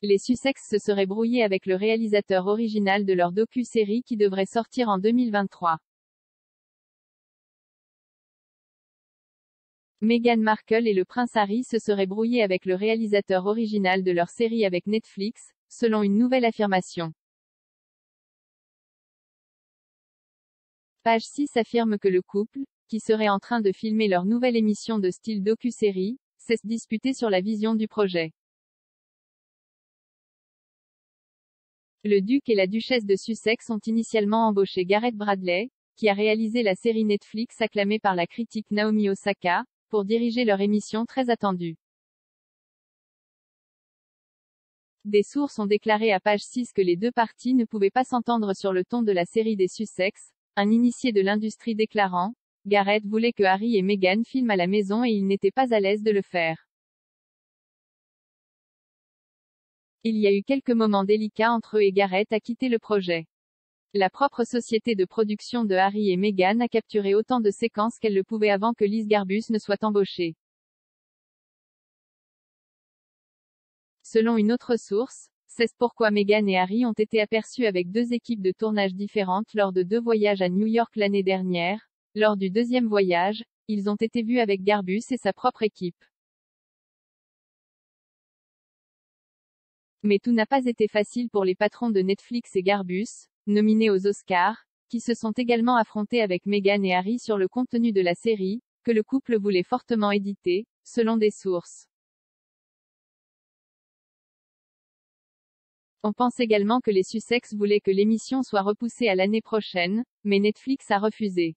les Sussex se seraient brouillés avec le réalisateur original de leur docu-série qui devrait sortir en 2023. Meghan Markle et le prince Harry se seraient brouillés avec le réalisateur original de leur série avec Netflix, selon une nouvelle affirmation. Page 6 affirme que le couple, qui serait en train de filmer leur nouvelle émission de style docu-série, s'est disputé sur la vision du projet. Le duc et la duchesse de Sussex ont initialement embauché Gareth Bradley, qui a réalisé la série Netflix acclamée par la critique Naomi Osaka, pour diriger leur émission très attendue. Des sources ont déclaré à page 6 que les deux parties ne pouvaient pas s'entendre sur le ton de la série des Sussex, un initié de l'industrie déclarant « Gareth voulait que Harry et Meghan filment à la maison et il n'était pas à l'aise de le faire. Il y a eu quelques moments délicats entre eux et Gareth a quitté le projet. La propre société de production de Harry et Meghan a capturé autant de séquences qu'elle le pouvait avant que Liz Garbus ne soit embauchée. Selon une autre source, c'est pourquoi Meghan et Harry ont été aperçus avec deux équipes de tournage différentes lors de 2 voyages à New York l'année dernière. Lors du deuxième voyage, ils ont été vus avec Garbus et sa propre équipe. Mais tout n'a pas été facile pour les patrons de Netflix et Garbus, nominés aux Oscars, qui se sont également affrontés avec Meghan et Harry sur le contenu de la série, que le couple voulait fortement éditer, selon des sources. On pense également que les Sussex voulaient que l'émission soit repoussée à l'année prochaine, mais Netflix a refusé.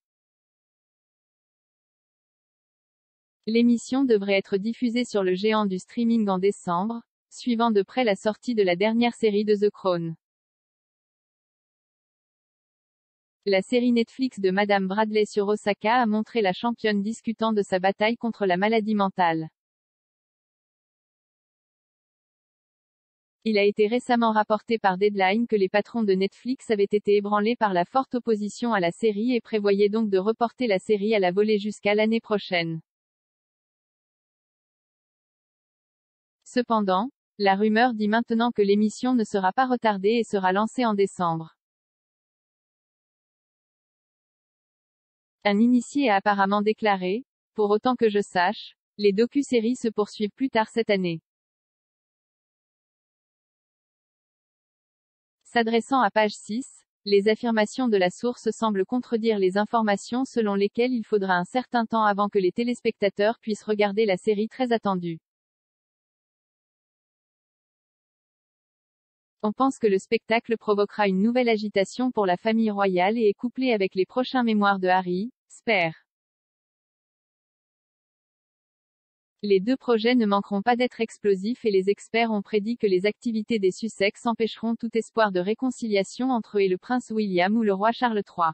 L'émission devrait être diffusée sur le géant du streaming en décembre, suivant de près la sortie de la dernière série de The Crown. La série Netflix de Madame Bradley sur Osaka a montré la championne discutant de sa bataille contre la maladie mentale. Il a été récemment rapporté par Deadline que les patrons de Netflix avaient été ébranlés par la forte opposition à la série et prévoyaient donc de reporter la série à la volée jusqu'à l'année prochaine. Cependant, la rumeur dit maintenant que l'émission ne sera pas retardée et sera lancée en décembre. Un initié a apparemment déclaré « Pour autant que je sache, les docu-séries se poursuivent plus tard cette année ». S'adressant à page 6, les affirmations de la source semblent contredire les informations selon lesquelles il faudra un certain temps avant que les téléspectateurs puissent regarder la série très attendue. On pense que le spectacle provoquera une nouvelle agitation pour la famille royale et est couplé avec les prochains mémoires de Harry, Spare. Les deux projets ne manqueront pas d'être explosifs et les experts ont prédit que les activités des Sussex empêcheront tout espoir de réconciliation entre eux et le prince William ou le roi Charles III.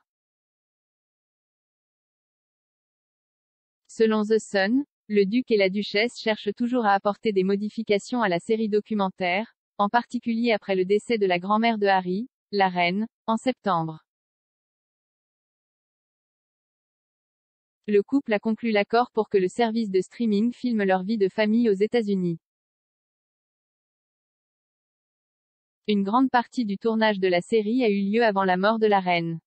Selon The Sun, le duc et la duchesse cherchent toujours à apporter des modifications à la série documentaire, en particulier après le décès de la grand-mère de Harry, la reine, en septembre. Le couple a conclu l'accord pour que le service de streaming filme leur vie de famille aux États-Unis. Une grande partie du tournage de la série a eu lieu avant la mort de la reine.